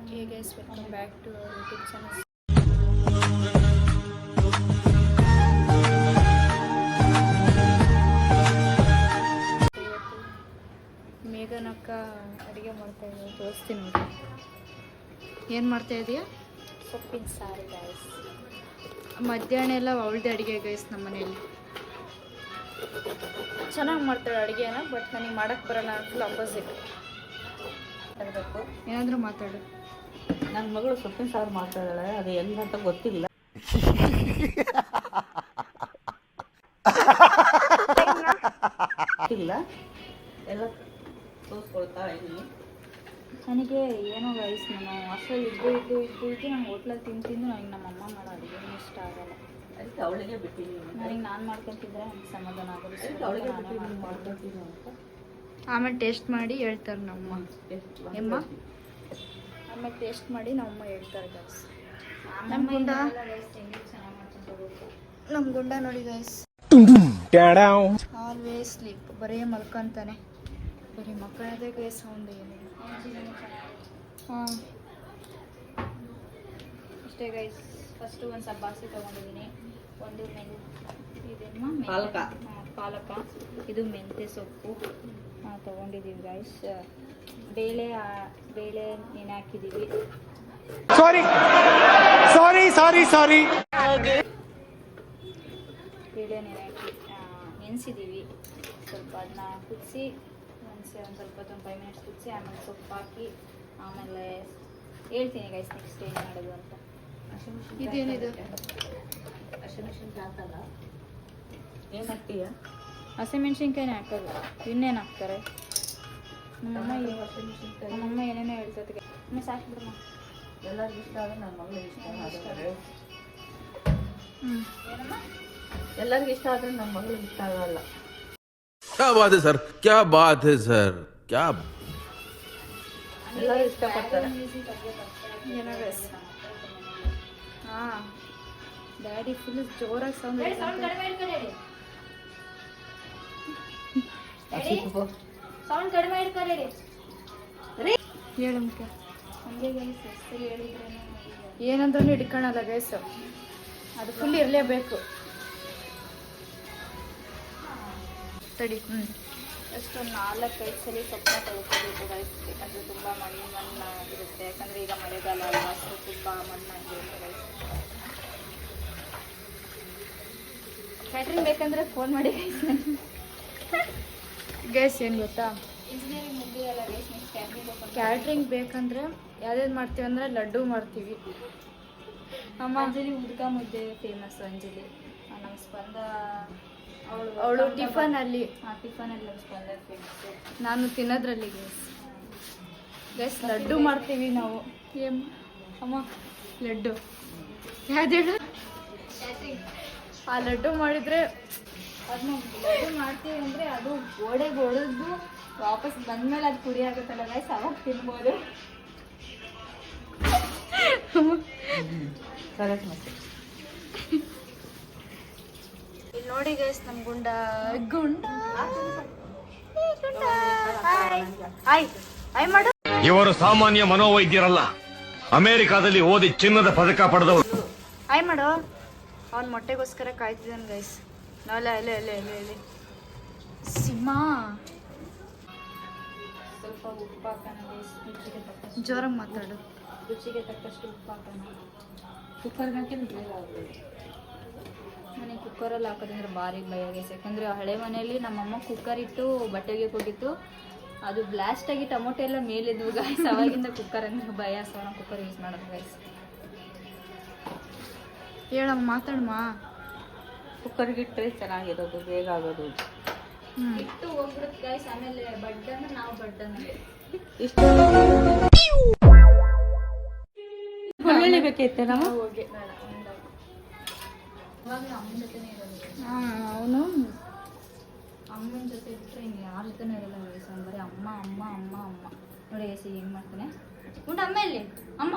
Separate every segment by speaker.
Speaker 1: Hey guys, welcome back to our YouTube channel. ಮೇಘನಕ್ಕ ಅಡುಗೆ ಮಾಡ್ತಾ ಇದ್ದೀವಿ, ತೋರಿಸ್ತೀನಿ ನೋಡಿ. ಏನು ಮಾಡ್ತಾ ಇದೀಯಾ? ಸೊಪ್ಪಿನ ಸಾರು ಗೈಸ್. ಮಧ್ಯಾಹ್ನ ಎಲ್ಲ ಅವಳದೇ ಅಡುಗೆ ಗೈಸ್. ನಮ್ಮ ಮನೆಯಲ್ಲಿ ಚೆನ್ನಾಗಿ ಮಾಡ್ತಾಳೆ ಅಡುಗೆನ, ಬಟ್ ನನಗೆ ಮಾಡೋಕ್ಕೆ ಬರೋಲ್ಲ. Full opposite. ಏನಾದರೂ ಮಾತಾಡು.
Speaker 2: ನನ್ನ ಮಗಳು ಸೊಪ್ಪಿನ ಸಾರು ಮಾಡ್ತಾಳೆ, ಅದು ಹೆಂಗಂತ ಗೊತ್ತಿಲ್ಲ. ಇಲ್ಲ ಎಲ್ಲ ತೋರಿಸ್ಕೊಳ್ತಾ ಇದ್ದೀನಿ.
Speaker 1: ನನಗೆ ಏನೋ ಗೈಸ್, ನಾನು ಹಾಸ್ಟೆಲ್ ಇದ್ದು ನಾನು ಹೋಟ್ಲಲ್ಲಿ ತಿಂದು ನನಗೆ ನಮ್ಮ ಅಮ್ಮ ಮಾಡೋ ಅಡುಗೆ ಇಷ್ಟ ಆಗಲ್ಲ.
Speaker 2: ಅದಕ್ಕೆ ಅವಳಿಗೆ ಬಿಟ್ಟಿದ್ದೀನಿ.
Speaker 1: ನನಗೆ ನಾನು ಮಾಡ್ಕೊತಿದ್ರೆ ನನಗೆ ಸಮಾಧಾನ ಆಗೋದು.
Speaker 2: ಅವಳಿಗೆ ಬಿಟ್ಟಿದ್ದೀನಿ ಮಾಡ್ಕೊತೀನಿ ಅಂತ.
Speaker 1: ಆಮೇಲೆ ಟೇಸ್ಟ್ ಮಾಡಿ ಹೇಳ್ತಾರೆ ನಮ್ಮಮ್ಮ. ಎಮ್ಮ ಆಮೇಲೆ ಟೇಸ್ಟ್ ಮಾಡಿ ನಮ್ಮಮ್ಮ ಹೇಳ್ತಾರೆ ಗೈಸ್. ನಮ್ಮ ಗುಂಡ ನೋಡಿ ಗೈಸ್, ಆಲ್ವೇಸ್ ಸ್ಲೀಪ್. ಬರೀ ಮಲ್ಕೊಂತಾನೆ, ಬರೀ ಮಕ್ಕಳದೇ ಗೈಸ್. ಸೌಂಡ್ ಏನಿಲ್ಲ. ಹಾಂ ಅಷ್ಟೇ ಗೈಸ್. ಫಸ್ಟು ಒಂದು ಸ್ವಲ್ಪ ಬಾಸಿ ತೊಗೊಂಡಿದ್ದೀನಿ. ಒಂದು ಪಾಲಕ, ಇದು ಮೆಂತ್ಯ ಸೊಪ್ಪು ತೊಗೊಂಡಿದ್ದೀವಿ ಗೈಸ್. ಬೇಳೆ ನೆನೆ ಹಾಕಿದ್ದೀವಿ. ಬೇಳೆ ನೆನೆ ಹಾಕಿ ನೆನೆಸಿದ್ದೀವಿ. ಸ್ವಲ್ಪ ಅದನ್ನ ಕುದಿಸಿ ಒಂದು ಸ್ವಲ್ಪ 5 ಮಿನಿಟ್ಸ್ ಕುದಿಸಿ ಆಮೇಲೆ ಸೊಪ್ಪು ಹಾಕಿ ಆಮೇಲೆ ಹೇಳ್ತೀನಿ ಗೈಸ್ ನೆಕ್ಸ್ಟ್ ಏನು ಮಾಡೋದು ಅಂತ. ಇದೇನಿದು?
Speaker 2: ಹಸಿಮೆಣಸಿನ್ಕಾಯಿ ಹಾಕಲ್ಲ. ಏನು ಹಾಕ್ತೀಯ?
Speaker 1: ಹಸಿಮೆಣ್ಸಿನ್ಕಾಯಿನೇ ಹಾಕೋದು, ಇನ್ನೇನು ಹಾಕ್ತಾರೆ ನಮ್ಮಮ್ಮ ಏನೇನೋ ಹೇಳ್ತದೆ. ಸಾಕಿಬಿಡಮ್ಮ.
Speaker 2: ಎಲ್ಲರಿಗೂ ಇಷ್ಟ ಆದರೆ ನನ್ನ ಮಗಳಿಗೆ ಇಷ್ಟ ಆಗಲ್ಲ. ಎಲ್ಲರಿಗೂ ಇಷ್ಟ ಆದರೆ ನನ್ನ ಮಗಳಿಗೆ ಇಷ್ಟ ಆಗಲ್ಲ.
Speaker 3: क्या बात है सर, क्या बात है सर, क्या.
Speaker 2: ಎಲ್ಲರೂ ಇಷ್ಟಪಡ್ತಾರೆ.
Speaker 1: ಹಾಂ ಡ್ಯಾಡಿ ಫುಲ್ ಜೋರಾಗಿ ಸೌಂಡ್ ಹೇಳು ಮುಖ್ಯ. ಏನಂದ್ರೂ ಹಿಡ್ಕೊಳಲ್ಲ ಗೈಸ್, ಅದು ಫುಲ್ ಇರಲೇಬೇಕು. ತಡಿ. ಅಷ್ಟೊಂದು 4-5 ಸಲ ಸೊಪ್ಪನ್ನ ತೊಳ್ಕೊಬೇಕು ಗೈಸ್, ಯಾಕಂದರೆ ತುಂಬ ಮಣ್ಣು ಇರುತ್ತೆ. ಯಾಕಂದರೆ ಈಗ ಮಳೆಗಾಲ ಅಲ್ವಾ, ಸೊ ತುಂಬ ಮಣ್ಣಾಗಿರುತ್ತೆ ಗೈಸ್. ಕ್ಯಾಟ್ರಿಂಗ್ ಬೇಕಂದರೆ ಫೋನ್ ಮಾಡಿ ಗೈಸ್. ಗೈಸ್ ಏನು ಗೊತ್ತಾ, ಇಂಜಿನಿಯರಿಂಗ್ ಮುಗಿಯಲ್ಲ ಗೈಸ್. ನೆಕ್ಸ್ಟ್ ಕ್ಯಾಟ್ರಿಂಗ್ ಬೇಕಂದರೆ ಯಾವ್ದು ಮಾಡ್ತೀವಿ ಅಂದರೆ ಲಡ್ಡು ಮಾಡ್ತೀವಿ. ಅಮ್ಮ ಅಂಜಲಿ ಉದ್ಕ ಮುದ್ದೆ ಫೇಮಸ್. ಅಂಜಲಿ ನಮ್ಮ ಸ್ಪಂದ ಅವಳು ಟಿಫನಲ್ಲಿ ಸ್ಪಂದ ಫೇಮಸ್. ನಾನು ತಿನ್ನೋದ್ರಲ್ಲಿ ಗೈಸ್ ಲಡ್ಡು ಮಾಡ್ತೀವಿ ನಾವು. ಅಮ್ಮ ಲಡ್ಡು ಯಾವ್ದು ಹೇಳು? ಆ ಲಡ್ಡು ಮಾಡಿದರೆ ಅದನ್ನ ಲಡ್ಡು ಮಾಡ್ತೀವಿ ಅಂದರೆ ಅದು ಗೋಡೆಗೆ ಹೊಡೆದು ವಾಪಸ್ ಬಂದಮೇಲೆ ಅದು ಪುಡಿ ಆಗುತ್ತಲ್ಲ ಗೈಸ್, ಅವಾಗ ತಿನ್ಬೋದು. ಇಲ್ಲಿ ನೋಡಿ ಗೈಸ್ ನಮ್ಮ ಗುಂಡ ಮಾಡು.
Speaker 4: ಇವರು ಸಾಮಾನ್ಯ ಮನೋವೈದ್ಯರಲ್ಲ, ಅಮೆರಿಕಾದಲ್ಲಿ ಓದಿ ಚಿನ್ನದ ಪದಕ ಪಡೆದವರು.
Speaker 1: ಆಯ್ ಮಾಡು. ಅವ್ನ ಮೊಟ್ಟೆಗೋಸ್ಕರ ಕಾಯ್ತಿದ್ದಾನೆ ಗೈಸ್. ಅಲ್ಲೇ ಸಿಂಹ. ಸ್ವಲ್ಪ ಉಪ್ಪು ಹಾಕೋಣ ಗೈಸ್, ರುಚಿಗೆ ತಕ್ಕಷ್ಟು. ಜೋರಾಗಿ ಮಾತಾಡು. ರುಚಿಗೆ ತಕ್ಕಷ್ಟು ಉಪ್ಪು ಹಾಕೋಣ.
Speaker 2: ಕುಕ್ಕರ್ಗೆ ಹಾಕಿದ್ರೆ ಬೇಗ ಆಗ್ಬೋದು.
Speaker 1: ನನಗೆ ಕುಕ್ಕರಲ್ಲಿ ಹಾಕೋದಂದ್ರೆ ಭಾರಿ ಭಯ ಗೈಸ್. ಯಾಕಂದರೆ ಹಳೆ ಮನೆಯಲ್ಲಿ ನಮ್ಮಮ್ಮ ಕುಕ್ಕರ್ ಇಟ್ಟು ಬಟ್ಟೆಗೆ ಕೊಟ್ಟಿತ್ತು, ಅದು ಬ್ಲಾಸ್ಟ್ ಆಗಿ ಟೊಮೊಟೊ ಎಲ್ಲ ಮೇಲಿದ್ವು ಗೈಸ್. ಅವಾಗಿಂದ ಕುಕ್ಕರ್ ಅಂದರೆ ಭಯ. ಸೊ ನಾವು ಕುಕ್ಕರ್ ಯೂಸ್ ಮಾಡೋದು ಗೈಸ್. ಹೇಳಮ್ಮ, ಮಾತಾಡಮ್ಮ.
Speaker 2: ಕುಕ್ಕರ್ಗೆ ಇಟ್ಟರೆ ಚೆನ್ನಾಗಿರೋದು, ಬೇಗ ಆಗೋದು.
Speaker 1: ಇಟ್ಟು ಹೋಗ್ಬಿಡುತ್ತೆ ಗೈಸ್. ಆಮೇಲೆ ಬಡ್ಡನ್ನ ನಾವು
Speaker 2: ಇಷ್ಟು ಬೆಳ್ಳುಳ್ಳಿ ಬೇಕೈತೆ ನಾವು
Speaker 1: ಹೋಗಿ ಅಮ್ಮನ ಜೊತೆನೇ ಇರೋದು. ಅವನು ಅಮ್ಮನ ಜೊತೆ ಇಟ್ಟರೆ ಹಿಂಗೆ ಯಾರ ಜೊತೆನೇ ಇರಲ್ಲ ಗೈಸ್. ಅವ್ನು ಬರೀ ಅಮ್ಮ ಅಮ್ಮ ಅಮ್ಮ ಅಮ್ಮ. ನೋಡಿ ಗೈಸ್ ಹೆಂಗೆ ಮಾಡ್ತಾನೆ. ಉಂಟು ಅಮ್ಮ ಇಲ್ಲಿ ಅಮ್ಮ.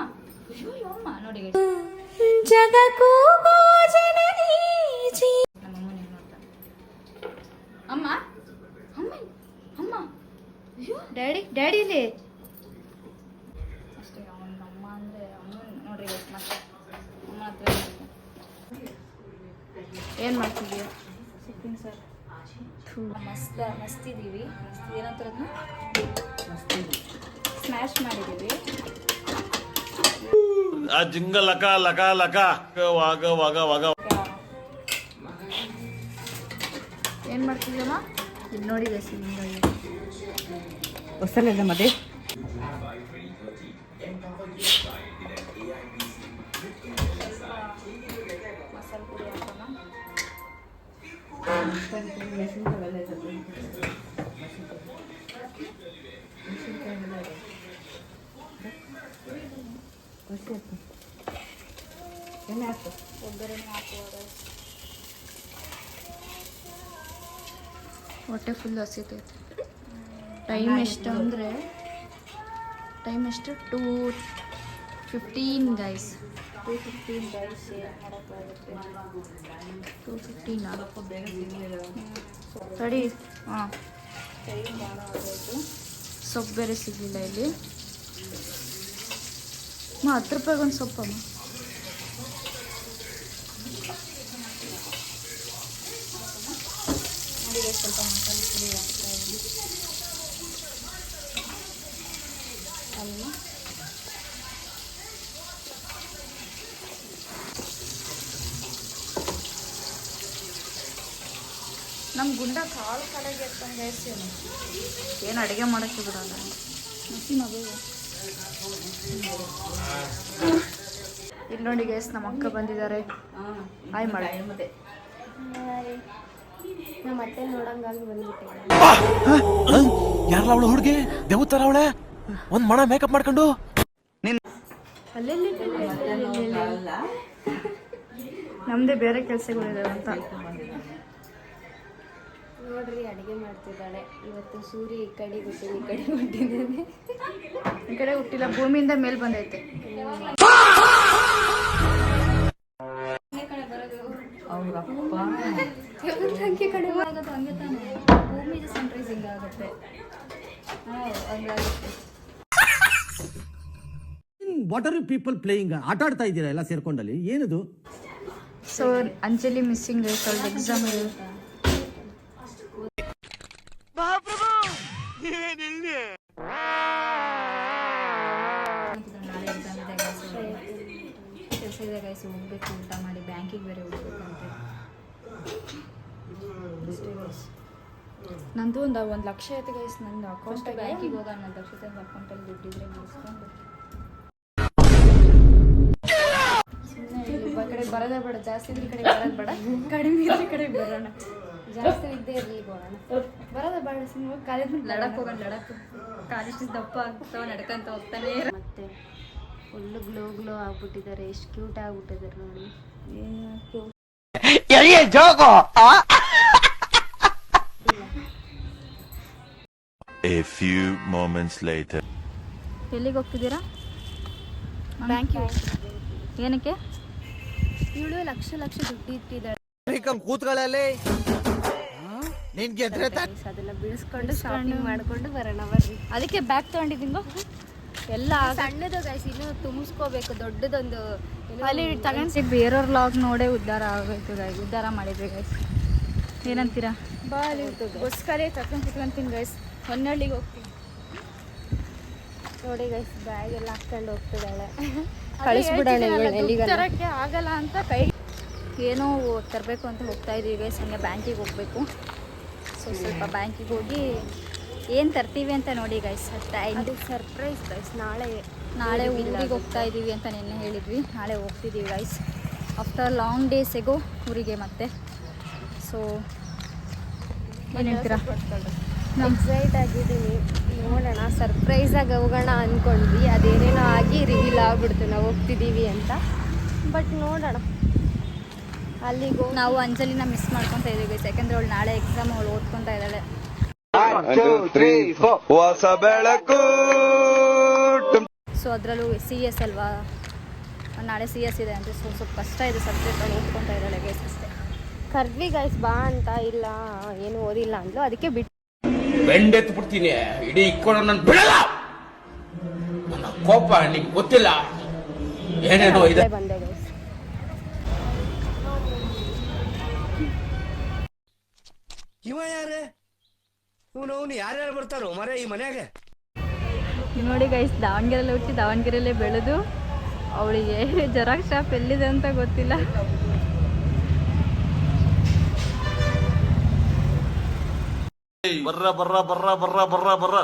Speaker 1: ಅಯ್ಯೋ ಅಮ್ಮ ನೋಡಿ ಗೈಸ್. ನಮ್ಮಮ್ಮನ ಹೆಂಗೆ ಮಾಡ್ತಾನೆ. ಅಮ್ಮ ಅಮ್ಮ ಅಮ್ಮ. ಅಯ್ಯೋ ಡ್ಯಾಡಿ ಇಲ್ಲಿ ಅಷ್ಟೇ. ಅವನ ಅಮ್ಮ ಏನು ಮಾಡ್ತಿದ್ದೀಯ?
Speaker 2: ಸೊಪ್ಪಿನ ಸಾರು.
Speaker 1: ಮಸ್ತಿದ್ದೀವಿ. ಏನಂತಾರೆ ಅದನ್ನ ಸ್ಮ್ಯಾಶ್ ಮಾಡಿದ್ದೀವಿ.
Speaker 4: ಆ ಜಿಂಗ ಲಕ ಲಕ ಲಕ ವಾಗ ವಾಗ ವಾಗ.
Speaker 1: ಏನು ಮಾಡ್ತಿದ್ದೀಯಮ್ಮ?
Speaker 2: ಇದು ನೋಡಿ ಹೊಸಲಿದೆ ಮದೆ.
Speaker 1: ಮಸಾಲೆ ಪುಡಿ ಹಾಕೋಣ.
Speaker 2: ಎಣ್ಣೆ ಹಾಕು.
Speaker 1: ಒಗ್ಗರಣೆ ಹಾಕುವಾಗ ಹೊಟ್ಟೆ ಫುಲ್ ಹಸಿತೈತೆ. ಟೈಮ್ ಎಷ್ಟು ಅಂದರೆ ಟೈಮ್ ಎಷ್ಟು 2:15 ಗೈಸ್. 2:15 ಗೈಸ್. ಏನು ಮಾಡೋಕ್ಕಾಗುತ್ತೆ? 2:15 ಸರಿ. ಹಾಂ, ಟೈಮ್ ಭಾಳ ಆಗೋಯ್ತು. ಸೊಪ್ಪು ಬೇರೆ ಸಿಗಲಿಲ್ಲ ಇಲ್ಲಿ. 10 ರೂಪಾಯಿಗೊಂದು ಸೊಪ್ಪಮ್ಮ. ನೋಡಿ ಸ್ವಲ್ಪ ಮಸಾಲೆ ಪುಡಿ ಹಾಕ್ತಾ ಇದ್ದೀನಿ. ಅಲ್ಲಿ ನಮ್ಮ ಗುಂಡ ಕಾಳು ಕಡೆಗೆ ಎತ್ತಂಗೆ ಏನು ಅಡುಗೆ ಮಾಡೋಕ್ಕೆ ಬಿಡಲ್ಲ. ಮಸಿ ಮಗು ಇಲ್ಲಿ ನೋಡಿ ಗೈಸ್, ನಮ್ಮ ಅಕ್ಕ ಬಂದಿದ್ದಾರೆ. ಹಾಯ್ ಮಾಡಿ.
Speaker 2: ಮತ್ತೆ
Speaker 1: ನಮ್ಮ ಅತ್ತೆ ನೋಡಂಗಾಗಿ ಬಂದ್ಬಿಟ್ಟೆ.
Speaker 3: ಯಾರಲ್ಲ ಅವಳು ಹುಡುಗಿ ದೇವತರ ಅವಳೆ ಒಂದ್ ಮಣ ಮೇಕಪ್ ಮಾಡ್ಕೊಂಡು
Speaker 1: ನಮ್ದೇ ಬೇರೆ ಕೆಲಸಗಳಿದಾವೆ ಅಂತ.
Speaker 5: ನೋಡ್ರಿ ಅಡುಗೆ ಮಾಡ್ತಿದ್ದಾಳೆ ಇವತ್ತು. ಸೂರ್ಯ ಈ ಕಡೆ ಹುಟ್ಟಿದ್ದಾನೆ.
Speaker 1: ಈ ಕಡೆ ಹುಟ್ಟಿಲ್ಲ, ಭೂಮಿಯಿಂದ ಮೇಲ್ ಬಂದೈತೆ.
Speaker 2: ಅವ್ರಪ್ಪ
Speaker 1: ಹಂಗೆ ಕಡೆ ಆಗೋದು ಹಂಗೆ ತಾನೆ. ಭೂಮಿ ಸನ್ರೈಸ್ ಹಿಂಗೆ ಆಗುತ್ತೆ. ಹಂಗಾಗುತ್ತೆ.
Speaker 6: What are you people playing? ಆಟ ಆಡ್ತಾ ಇದ್ದೀರಾ ಎಲ್ಲ ಸೇರ್ಕೊಂಡಲ್ಲಿ? ಏನದು?
Speaker 1: So Anjali missing guys. ಅವ್ರದ್ದು ಎಕ್ಸಾಮ್ ಇದೆ. ನಾಳೆ ಎಕ್ಸಾಮ್ ಇದೆ ಗೈಸ್. ಕೆಲಸ ಇದೆ ಗೈಸ್. ಹೋಗ್ಬೇಕು, ಊಟ ಮಾಡಿ ಬ್ಯಾಂಕಿಗೆ ಬೇರೆ ಹೋಗ್ಬೇಕಂತೆ. ನಂದು ಒಂದು 1 ಲಕ್ಷ ಐತೆ ಗೈಸ್. ನಂದು ಅಕೌಂಟ್ ಬ್ಯಾಂಕಿಗೆ ಹೋದ 1 ಲಕ್ಷ ಅಕೌಂಟಲ್ಲಿ ದುಡ್ಡಿದ್ರೆ ಮುಗಿಸ್ಕೊಂಡು ಸುಮ್ಮನೆ ಒಬ್ಬ ಕಡೆ ಬರೋದೇ ಬೇಡ. ಜಾಸ್ತಿ ಇದ್ರ ಕಡೆ ಬರೋದು ಬೇಡ, ಕಡಿಮೆ ಇದ್ರ ಕಡೆ ಬರೋಣ.
Speaker 5: ಜಾಸ್ತಿ ಇದ್ದೇ ಇರಲಿ ಹೋಗೋಣ.
Speaker 1: ಬರೋದ ಬೇಡ, ಸುಮ್ಮನೆ ಕಾಲೇಜ್ ಲಡಕ್ ಹೋಗೋಣ. ಲಡಕ್ ಕಾಲೇಜ್ ದಪ್ಪ ಆಗ್ತಾವ, ನಡ್ಕೊಂತ ಹೋಗ್ತಾನೆ.
Speaker 5: ಮತ್ತೆ ಫುಲ್ಲು ಗ್ಲೋ ಆಗ್ಬಿಟ್ಟಿದ್ದಾರೆ. ಎಷ್ಟು ಕ್ಯೂಟ್ ಆಗ್ಬಿಟ್ಟಿದ್ದಾರೆ ನೋಡಿ.
Speaker 7: A few moments later.
Speaker 1: ಎಲ್ಲಿಗೆ ಹೋಗ್ತಿದ್ದೀರಾ? ಬ್ಯಾಂಕಿಗೆ. ಏನಕ್ಕೆ?
Speaker 5: ಇವಳು ಲಕ್ಷ ದುಡ್ಡು ಇಟ್ಟಿದ್ದಾಳೆ.
Speaker 6: ಕೂತ್ಗಳಲ್ಲಿ ನಿನ್ಗೆ
Speaker 5: ಅದೆಲ್ಲ ಬಿಡಿಸ್ಕೊಂಡು ಶಾಪಿಂಗ್ ಮಾಡ್ಕೊಂಡು ಬರೋಣ ಬರ್ರಿ.
Speaker 1: ಅದಕ್ಕೆ ಬ್ಯಾಗ್ ತಗೊಂಡಿದ್ದೀಂಗೋ ಎಲ್ಲ
Speaker 5: ಸಣ್ಣದು ಗೈಸ್, ಇನ್ನೂ ತುಂಬಿಸ್ಕೋಬೇಕು. ದೊಡ್ಡದೊಂದು
Speaker 1: ಅಲ್ಲಿ ತಗೊಂಡು ಬೇರೆಯವ್ರ ಲಾಗ್ ನೋಡೇ ಉದ್ಧಾರ ಆಗೋಯ್ತು ಗೈಸ್. ಉದ್ಧಾರ ಮಾಡಿದ್ವಿ ಗೈಸ್. ಏನಂತೀರಾ? ಬಸ್ಕರೇ ತಗೊಂತೀನಿ ಗೈಸ್. ಹೊನ್ನಳ್ಳಿಗೆ ಹೋಗ್ತೀನಿ.
Speaker 5: ನೋಡಿ ಗೈಸ್, ಬ್ಯಾಗ್ ಎಲ್ಲ ಹಾಕೊಂಡು ಹೋಗ್ತಿದ್ದಾಳೆ.
Speaker 1: ಕಳಿಸ್ಬಿಡೋಣ. ತರಕ್ಕೆ ಆಗಲ್ಲ ಅಂತ ಕೈ ಏನೋ ತರಬೇಕು ಅಂತ ಹೋಗ್ತಾ ಇದೀವಿ ಗೈಸ್. ಹಂಗೆ ಬ್ಯಾಂಕಿಗೆ ಹೋಗ್ಬೇಕು. ಸೊ ಸ್ವಲ್ಪ ಬ್ಯಾಂಕಿಗೆ ಹೋಗಿ ಏನು ತರ್ತೀವಿ ಅಂತ ನೋಡಿ ಗೈಸ್.
Speaker 5: ಅದು ಸರ್ಪ್ರೈಸ್ ಗೈಸ್.
Speaker 1: ನಾಳೆ ಊರಿಗೆ ಹೋಗ್ತಾ ಇದ್ದೀವಿ ಅಂತ ನಿನ್ನೆ ಹೇಳಿದ್ವಿ. ನಾಳೆ ಹೋಗ್ತಿದ್ದೀವಿ guys. After long days ago ಊರಿಗೆ ಮತ್ತೆ. ಸೊ ಏನು ಹೇಳ್ತೀರಾ?
Speaker 5: ಎಕ್ಸೈಟ್ ಆಗಿದ್ದೀನಿ. ನೋಡೋಣ, ಸರ್ಪ್ರೈಸಾಗಿ ಹೋಗೋಣ ಅಂದ್ಕೊಂಡ್ವಿ. ಅದೇನೇನೋ ಆಗಿ ರಿವೀಲ್ ಆಗ್ಬಿಡ್ತು ನಾವು ಹೋಗ್ತಿದ್ದೀವಿ ಅಂತ. ಬಟ್ ನೋಡೋಣ. ಅಲ್ಲಿಗೆ
Speaker 1: ನಾವು ಅಂಜಲಿನ ಮಿಸ್ ಮಾಡ್ಕೊತಾ ಇದ್ದೀವಿ ಗೈಸ್. ಯಾಕಂದರೆ ಅವಳು ನಾಳೆ ಎಕ್ಸಾಮ್, ಅವಳು ಓದ್ಕೊತಾ ಇದ್ದಾಳೆ.
Speaker 7: ಹೊಸ ಬೆಳಕು.
Speaker 1: ಸೊ ಅದರಲ್ಲೂ CS ಅಲ್ವಾ, ನಾಳೆ CS ಇದೆ ಅಂದರೆ ಸ್ವಲ್ಪ ಕಷ್ಟ ಇದೆ ಸಬ್ಜೆಕ್ಟ್. ಅವಳು ಓದ್ಕೊತಾ ಇದ್ದಾಳೆ ಗೈಸ್ ಅಷ್ಟೇ.
Speaker 5: ಕರ್ದ್ವಿ ಗೈಸ್ ಬಾ ಅಂತ. ಇಲ್ಲ ಏನು ಓದಿಲ್ಲ ಅಂದ್ಲು, ಅದಕ್ಕೆ ಬಿಟ್ಟು
Speaker 8: ಬೆಂಡೆತ್ತು ಬಿಡ್ತೀನಿ. ಇಡೀ ಇಕ್ಕೊಂಡು ನನ್ನ ಬಿಡಲ್ಲ. ನನ್ನ ಕೋಪ ನಿಂಗೆ ಗೊತ್ತಿಲ್ಲ. ಏನೇನೋ ಇದೆ.
Speaker 5: ಬಂದೆ ಗೈಸ್.
Speaker 9: ಇವ ಯಾರೇ ಇವನು ಯಾರ್ಯಾರು ಬರ್ತಾರೋ ಮರೆ ಈ ಮನ್ಯಾಗ?
Speaker 1: ನೋಡಿ ಗೈಸ್, ದಾವಣಗೆರೆಯಲ್ಲಿ ಹುಟ್ಟಿ ದಾವಣಗೆರೆಯಲ್ಲೇ ಬೆಳೆದು ಅವಳಿಗೆ ಜೆರಾಕ್ಸ್ ಶಾಪ್ ಎಲ್ಲಿದೆ ಅಂತ ಗೊತ್ತಿಲ್ಲ.
Speaker 3: ಬರ್ರ ಬರ್ರ ಬರ್ರ ಬರ್ರ ಬರ್ರ ಬರ್ರ.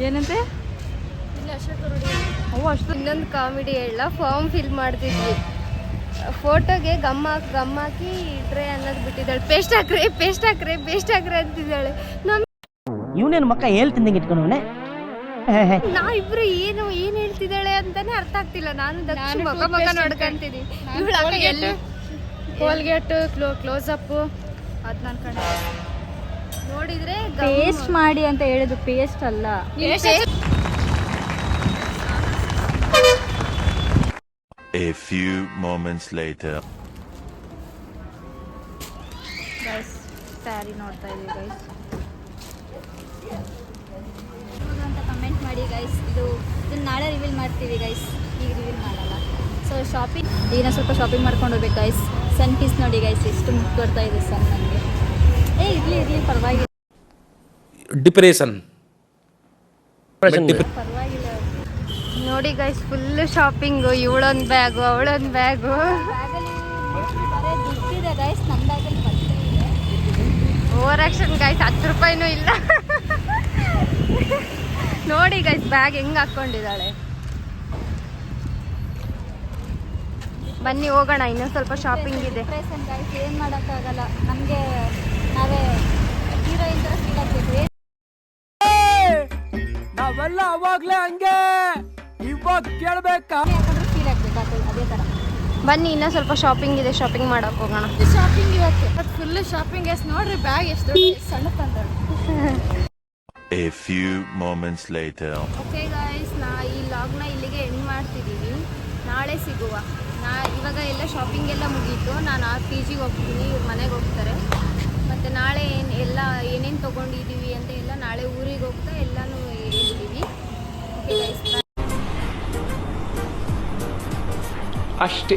Speaker 1: ಏನಂತೆ?
Speaker 5: ಇನ್ನೊಂದು ಕಾಮಿಡಿ ಹೇಳ, ಫಾರ್ಮ್ ಫಿಲ್ ಮಾಡ್ತಿದ್ವಿ, ಫೋಟೋಗೆ ಗಮ್ ಹಾಕಿ ಇಟ್ರೆ ಅನ್ನೋದು ಬಿಟ್ಟಿದ್ದಾಳೆ. ಪೇಸ್ಟ್ ಹಾಕ್ರೆ ಅಂತಿದ್ದಾಳೆ.
Speaker 2: ಇವನೇನು ಮಕ್ಕ ಹೇಳ್ತಿದ್ದಂಗೆ ಇಟ್ಕೊಂಡವನೆ.
Speaker 5: ನಾವಿಬ್ರು ಏನು ಹೇಳ್ತಿದ್ದಾಳೆ ಅಂತಾನೆ ಅರ್ಥ ಆಗ್ತಿಲ್ಲ. ನಾನು ದಕ್ಷ ಮಗ ನೋಡ್ಕೊಂತೀನಿ.
Speaker 1: ಕೋಲ್ಗೇಟ್ ಕ್ಲೋಸ್ ಅಪ್ ಅದ್ ನನ್ ಕಡೆ
Speaker 5: ನೋಡಿದ್ರೆ
Speaker 1: ಪೇಸ್ಟ್ ಮಾಡಿ ಅಂತ ಹೇಳಿದ್ದು, ಪೇಸ್ಟ್ ಅಲ್ಲ.
Speaker 7: A few moments later.
Speaker 1: Guys sari ನೋಡ್ತಾ ಇದೀವಿ ಗೈಸ್. ಅಂತ ಕಮೆಂಟ್ ಮಾಡಿ ಗೈಸ್. ಇದನ್ನ ನಾಳೆ ರಿವೀಲ್ ಮಾಡ್ತೀವಿ ಗೈಸ್, ಈಗ ರಿವೀಲ್ ಮಾಡಲ್ಲ. ಸೊ ಶಾಪಿಂಗ್ ಈಗ ಸ್ವಲ್ಪ ಶಾಪಿಂಗ್ ಮಾಡ್ಕೊಂಡು ಹೋಗ್ಬೇಕು ಗೈಸ್. ಸನ್ ಪೀಸ್ ನೋಡಿ ಗೈಸ್, ಎಷ್ಟು ಮುಟ್ಟು ಬರ್ತಾ ಇದೆ ಸನ್ ನನಗೆ. ಇರ್ಲಿ ಪರವಾಗಿಲ್ಲ.
Speaker 8: ಡಿಪ್ರೆಷನ್
Speaker 1: ಪರವಾಗಿಲ್ಲ.
Speaker 5: ನೋಡಿ ಗೈಸ್, ಫುಲ್ ಶಾಪಿಂಗು. ಇವಳೊಂದು ಬ್ಯಾಗು, ಅವಳೊಂದು ಬ್ಯಾಗು.
Speaker 1: ಬ್ಯಾಗಲ್ಲಿ ಬರೀ ದುಡ್ಡಿದೆ ಗೈಸ್, ನಮ್ಮ ಬ್ಯಾಗಲ್ಲಿ ಬಟ್ಟೆ ಇದೆ.
Speaker 5: ಓವರ್ ಆಕ್ಷನ್ ಗೈಸ್, 10 ರೂಪಾಯಿನೂ ಇಲ್ಲ. ನೋಡಿ ಗೈಸ್, ಬ್ಯಾಗ್ ಹೆಂಗ್ ಹಾಕೊಂಡಿದ್ದಾಳೆ. ಬನ್ನಿ ಹೋಗೋಣ, ಇನ್ನೊಂದು ಸ್ವಲ್ಪ ಶಾಪಿಂಗ್ ಇದೆ.
Speaker 1: ಡಿಪ್ರೆಷನ್ ಗೈಸ್, ಏನು ಮಾಡೋಕ್ಕಾಗಲ್ಲ. ನಮಗೆ ನಾವೇ ಹೀರೋಯಿನ್ ಥರ ಫೀಲ್ ಆಗ್ಬೇಕು.
Speaker 6: ನಾವೆಲ್ಲ ಅವಾಗ್ಲೇ ಹಂಗೆ, ಇವಾಗ ಕೇಳ್ಬೇಕಾ?
Speaker 1: ಯಾಕಂದ್ರೆ ಫೀಲ್ ಆಗ್ಬೇಕು ಅದೇ ಥರ.
Speaker 5: ಬನ್ನಿ, ಇನ್ನೂ ಸ್ವಲ್ಪ ಶಾಪಿಂಗ್ ಇದೆ, ಶಾಪಿಂಗ್ ಮಾಡಕ್ ಹೋಗೋಣ.
Speaker 1: ಶಾಪಿಂಗ್ ಇವತ್ತು ಫುಲ್ ಶಾಪಿಂಗ್. ಎಷ್ಟು ನೋಡ್ರಿ, ಬ್ಯಾಗ್ ಎಷ್ಟು ಸಣ್ಣ ತಂದಳು.
Speaker 7: A few moments later.
Speaker 5: Okay guys, ಈ ಲಾಗ್ನ ಇಲ್ಲಿಗೆ ಎಂಡ್ ಮಾಡ್ತಿದ್ದೀವಿ. ನಾಳೆ ಸಿಗುವ. ಇವಾಗ ಎಲ್ಲ ಶಾಪಿಂಗ್ ಎಲ್ಲ ಮುಗೀತು. ನಾನು ಪಿ ಜಿಗೆ ಹೋಗ್ತೀನಿ, ಇವ್ರ ಮನೆಗೆ ಹೋಗ್ತಾರೆ. ಮತ್ತು ನಾಳೆ ಏನೇನು ತೊಗೊಂಡಿದ್ದೀವಿ ಅಂತ ಎಲ್ಲ ನಾಳೆ ಊರಿಗೆ ಹೋಗ್ತಾ ಎಲ್ಲನೂ ಹೇಳ್ತೀವಿ. ಓಕೆ ಗೈಸ್,
Speaker 8: ಅಷ್ಟೇ.